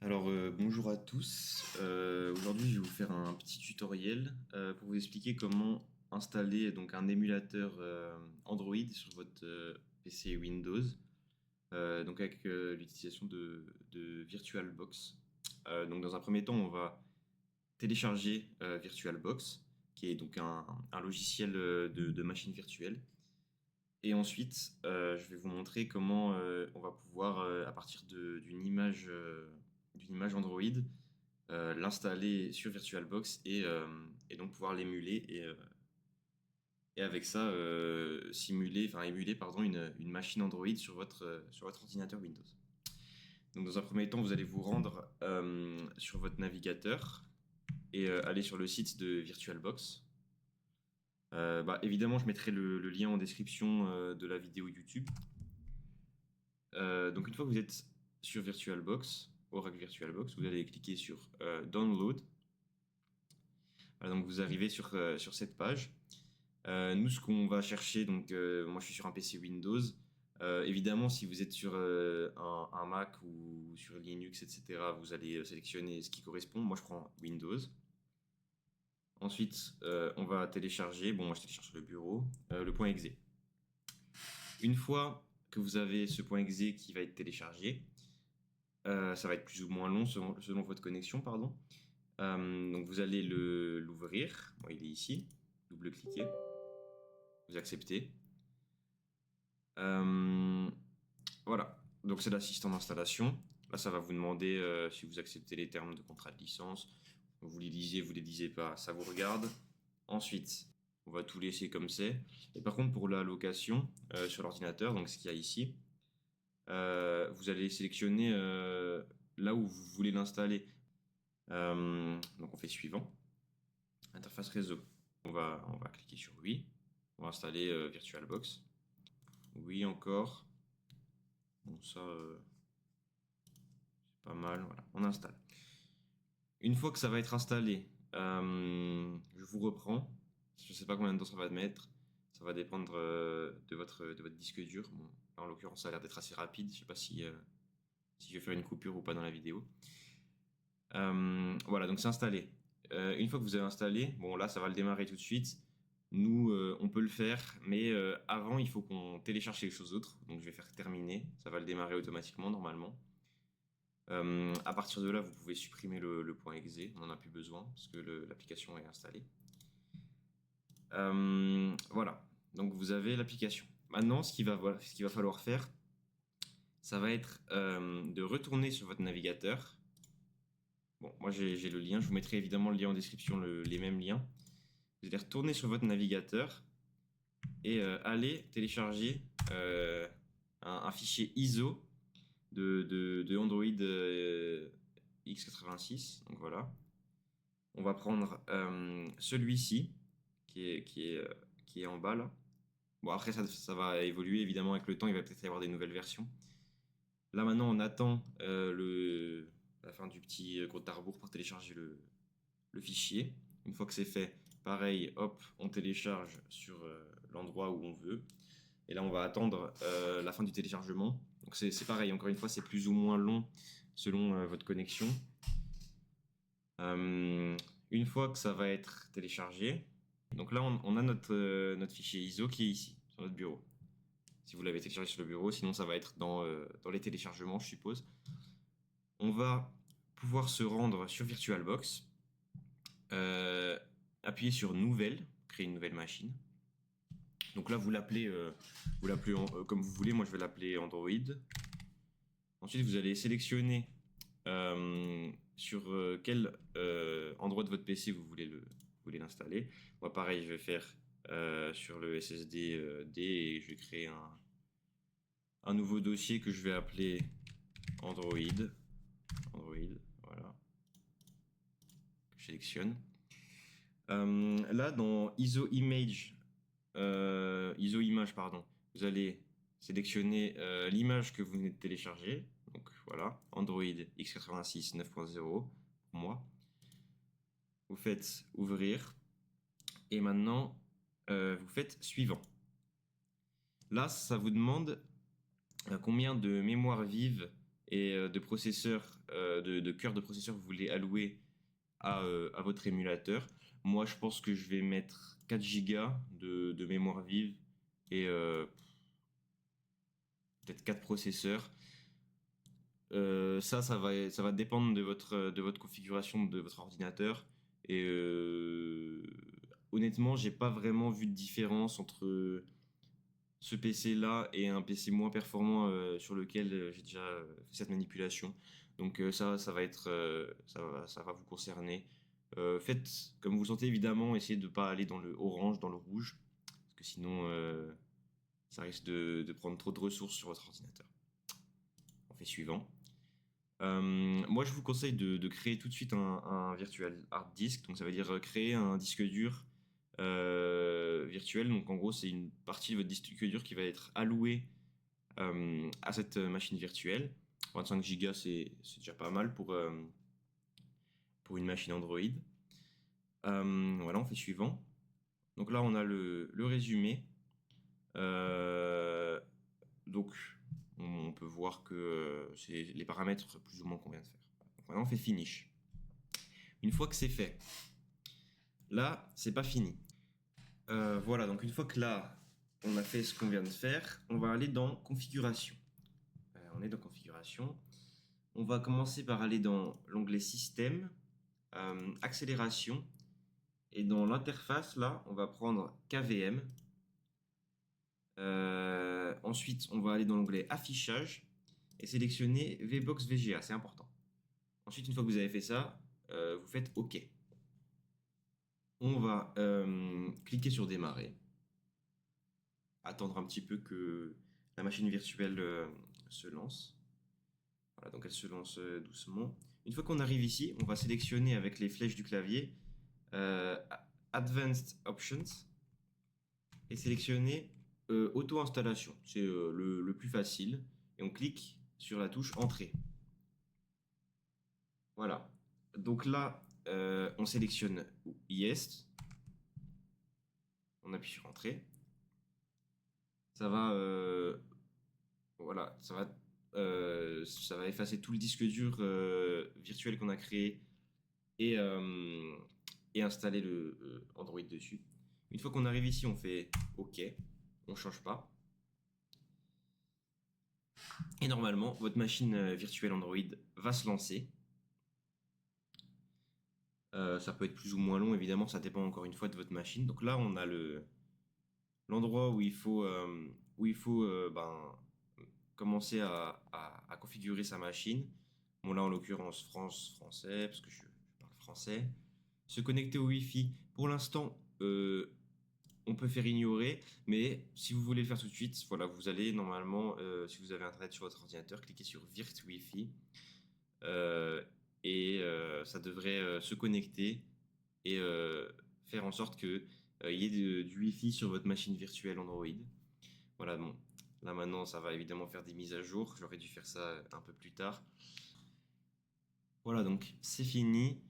Bonjour à tous. Aujourd'hui, je vais vous faire un petit tutoriel pour vous expliquer comment installer donc un émulateur Android sur votre PC Windows, donc avec l'utilisation de VirtualBox. Donc dans un premier temps, on va télécharger VirtualBox, qui est donc un logiciel de machine virtuelle. Et ensuite, je vais vous montrer comment on va pouvoir, à partir d'une image Android, l'installer sur VirtualBox et donc pouvoir l'émuler et avec ça émuler pardon, une machine Android sur votre ordinateur Windows. Donc dans un premier temps, vous allez vous rendre sur votre navigateur et aller sur le site de VirtualBox. Évidemment, je mettrai le lien en description de la vidéo YouTube. Donc une fois que vous êtes sur VirtualBox, Oracle VirtualBox, vous allez cliquer sur Download. Voilà, donc vous arrivez sur cette page. Nous, ce qu'on va chercher, donc moi je suis sur un PC Windows. Évidemment, si vous êtes sur un Mac ou sur Linux, etc., vous allez sélectionner ce qui correspond. Moi, je prends Windows. Ensuite, on va télécharger, bon, moi je télécharge sur le bureau, le point .exe. Une fois que vous avez ce point .exe qui va être téléchargé, ça va être plus ou moins long selon votre connexion, pardon. Donc vous allez l'ouvrir, bon, il est ici, double-cliquez, vous acceptez. Voilà, donc c'est l'assistant d'installation. Là, ça va vous demander si vous acceptez les termes de contrat de licence. Vous les lisez pas, ça vous regarde. Ensuite, on va tout laisser comme c'est. Et par contre, pour la location sur l'ordinateur, donc ce qu'il y a ici, vous allez sélectionner là où vous voulez l'installer. Donc on fait suivant. Interface réseau. On va cliquer sur oui. On va installer VirtualBox. Oui, encore. Bon, ça, c'est pas mal. Voilà, on installe. Une fois que ça va être installé, je vous reprends. Je ne sais pas combien de temps ça va mettre. Ça va dépendre de votre disque dur. Bon, en l'occurrence, ça a l'air d'être assez rapide. Je ne sais pas si je vais faire une coupure ou pas dans la vidéo. Voilà, donc c'est installé. Une fois que vous avez installé, bon là, ça va le démarrer tout de suite. Nous, on peut le faire, mais avant, il faut qu'on télécharge quelque chose d'autre. Donc, je vais faire terminer. Ça va le démarrer automatiquement, normalement. À partir de là, vous pouvez supprimer le point .exe. On n'en a plus besoin parce que l'application est installée. Voilà. Donc, vous avez l'application. Maintenant, ce qu'il va falloir faire, ça va être de retourner sur votre navigateur. Bon, moi, j'ai le lien. Je vous mettrai évidemment le lien en description, les mêmes liens. Vous allez retourner sur votre navigateur et aller télécharger un fichier ISO de Android x86. Donc voilà. On va prendre celui-ci qui est en bas là. Bon, après, ça va évoluer évidemment avec le temps. Il va peut-être y avoir des nouvelles versions. Là maintenant, on attend la fin du petit compte à rebours pour télécharger le fichier. Une fois que c'est fait, pareil, hop, on télécharge sur l'endroit où on veut. Et là, on va attendre la fin du téléchargement. Donc c'est pareil, encore une fois, c'est plus ou moins long selon votre connexion. Une fois que ça va être téléchargé, donc là, on a notre fichier ISO qui est ici, sur notre bureau. Si vous l'avez téléchargé sur le bureau, sinon ça va être dans les téléchargements, je suppose. On va pouvoir se rendre sur VirtualBox, appuyer sur Nouvelle, créer une nouvelle machine. Donc là, vous l'appelez comme vous voulez. Moi, je vais l'appeler Android. Ensuite, vous allez sélectionner sur quel endroit de votre PC vous voulez l'installer. Moi, pareil, je vais faire sur le SSD D et je vais créer un nouveau dossier que je vais appeler Android. Voilà. Je sélectionne. Là, dans ISO Image, vous allez sélectionner l'image que vous venez de télécharger. Donc voilà, Android x86 9.0 pour moi. Vous faites ouvrir et maintenant vous faites suivant. Là, ça vous demande combien de mémoire vive et de processeur de cœur de processeur vous voulez allouer à votre émulateur. Moi, je pense que je vais mettre 4 Go de mémoire vive et peut-être 4 processeurs. Ça va dépendre de votre configuration de votre ordinateur. Et honnêtement, j'ai pas vraiment vu de différence entre ce PC-là et un PC moins performant sur lequel j'ai déjà fait cette manipulation. Donc ça va être, ça va vous concerner. Faites comme vous le sentez, évidemment, essayez de ne pas aller dans le orange, dans le rouge, parce que sinon ça risque de prendre trop de ressources sur votre ordinateur. On fait suivant. Moi, je vous conseille de créer tout de suite un virtual hard disk. Donc, ça veut dire créer un disque dur virtuel. Donc, en gros, c'est une partie de votre disque dur qui va être allouée à cette machine virtuelle. 25 Go, c'est déjà pas mal pour une machine Android. Voilà, on fait suivant. Donc là, on a le résumé. Donc, on peut voir que c'est les paramètres plus ou moins qu'on vient de faire. Donc maintenant, on fait finish. Une fois que c'est fait, là, c'est pas fini. Voilà, donc une fois que là, on a fait ce qu'on vient de faire, on va aller dans configuration. On est dans configuration. On va commencer par aller dans l'onglet système, accélération. Et dans l'interface, là, on va prendre KVM. Ensuite, on va aller dans l'onglet affichage et sélectionner VBox VGA, c'est important. Ensuite, une fois que vous avez fait ça, vous faites OK. On va cliquer sur démarrer, attendre un petit peu que la machine virtuelle se lance. Voilà, donc elle se lance doucement. Une fois qu'on arrive ici, on va sélectionner avec les flèches du clavier Advanced Options et sélectionner auto-installation. C'est le plus facile. Et on clique sur la touche Entrée. Voilà. Donc là, on sélectionne Yes. On appuie sur Entrée. Ça va, voilà, ça va effacer tout le disque dur virtuel qu'on a créé et installer le Android dessus. Une fois qu'on arrive ici, on fait OK. On ne change pas. Et normalement, votre machine virtuelle Android va se lancer. Ça peut être plus ou moins long, évidemment, ça dépend encore une fois de votre machine. Donc là, on a l'endroit où il faut commencer à configurer sa machine. Bon, là, en l'occurrence, français, parce que je parle français. Se connecter au Wi-Fi. Pour l'instant, on peut faire ignorer, mais si vous voulez le faire tout de suite, voilà, vous allez normalement, si vous avez Internet sur votre ordinateur, cliquer sur Virt Wi-Fi. Et ça devrait se connecter et faire en sorte qu'il y ait du Wi-Fi sur votre machine virtuelle Android. Voilà, bon, là maintenant ça va évidemment faire des mises à jour, j'aurais dû faire ça un peu plus tard. Voilà, donc c'est fini.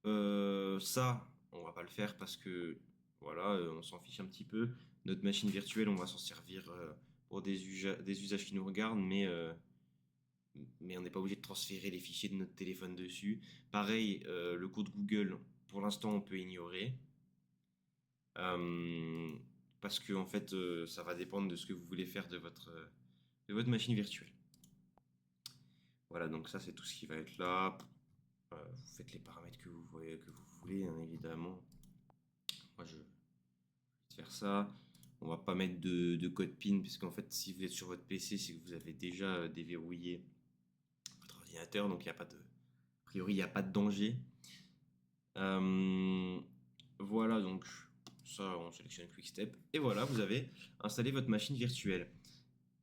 Ça, on va pas le faire parce que voilà, on s'en fiche un petit peu. Notre machine virtuelle, on va s'en servir pour des usages qui nous regardent, mais on n'est pas obligé de transférer les fichiers de notre téléphone dessus. Pareil, le code Google, pour l'instant, on peut ignorer. Parce que en fait, ça va dépendre de ce que vous voulez faire de votre machine virtuelle. Voilà, donc ça, c'est tout ce qui va être là. Vous faites les paramètres que vous voulez, hein, évidemment. Moi, je vais faire ça. On va pas mettre de code PIN, puisqu'en fait, si vous êtes sur votre PC, c'est que vous avez déjà déverrouillé votre ordinateur, donc il n'y a pas de, a priori, il n'y a pas de danger. Voilà, donc ça, on sélectionne Quick Step, et voilà, vous avez installé votre machine virtuelle.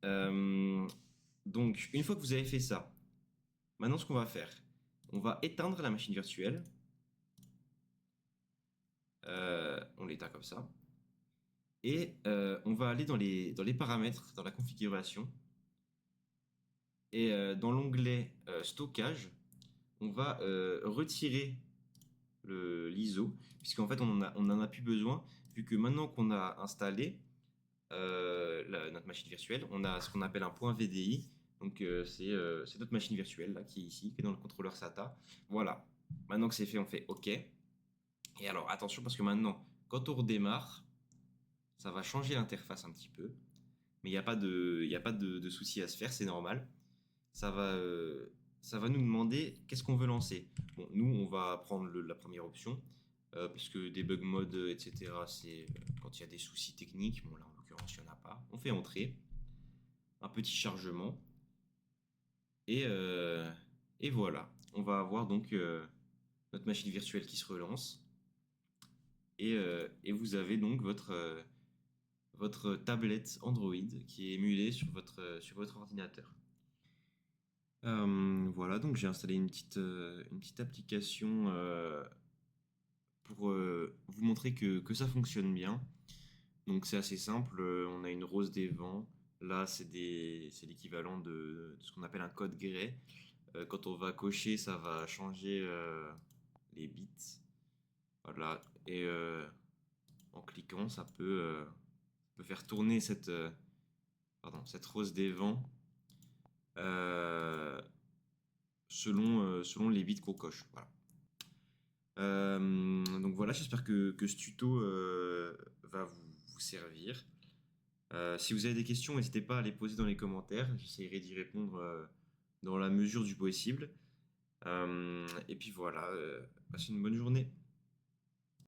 Donc, une fois que vous avez fait ça, maintenant, ce qu'on va faire, on va éteindre la machine virtuelle. On l'éteint comme ça. Et on va aller dans les paramètres, dans la configuration. Et dans l'onglet stockage, on va retirer l'ISO, puisqu'en fait on en a plus besoin, vu que maintenant qu'on a installé notre machine virtuelle, on a ce qu'on appelle un point VDI. Donc c'est notre machine virtuelle là, qui est ici, qui est dans le contrôleur SATA. Voilà. Maintenant que c'est fait, on fait OK. Et alors attention parce que maintenant, quand on redémarre, ça va changer l'interface un petit peu. Mais il n'y a pas de souci à se faire, c'est normal. Ça va, euh, Ça va nous demander qu'est-ce qu'on veut lancer. Bon, nous, on va prendre la première option, parce que debug mode, etc., c'est quand il y a des soucis techniques. Bon, là, en l'occurrence, il n'y en a pas. On fait entrer, un petit chargement, et, euh, et voilà. On va avoir donc notre machine virtuelle qui se relance, et vous avez donc votre tablette Android qui est émulée sur votre ordinateur. Voilà, donc j'ai installé une petite application pour vous montrer que ça fonctionne bien. Donc c'est assez simple, on a une rose des vents. Là, c'est l'équivalent de ce qu'on appelle un code grey. Quand on va cocher, ça va changer les bits. Voilà, et en cliquant, peut faire tourner cette rose des vents euh, selon les bits qu'on coche. Voilà. Donc voilà, j'espère que ce tuto va vous servir. Si vous avez des questions, n'hésitez pas à les poser dans les commentaires. J'essaierai d'y répondre dans la mesure du possible. Et puis voilà, passez une bonne journée.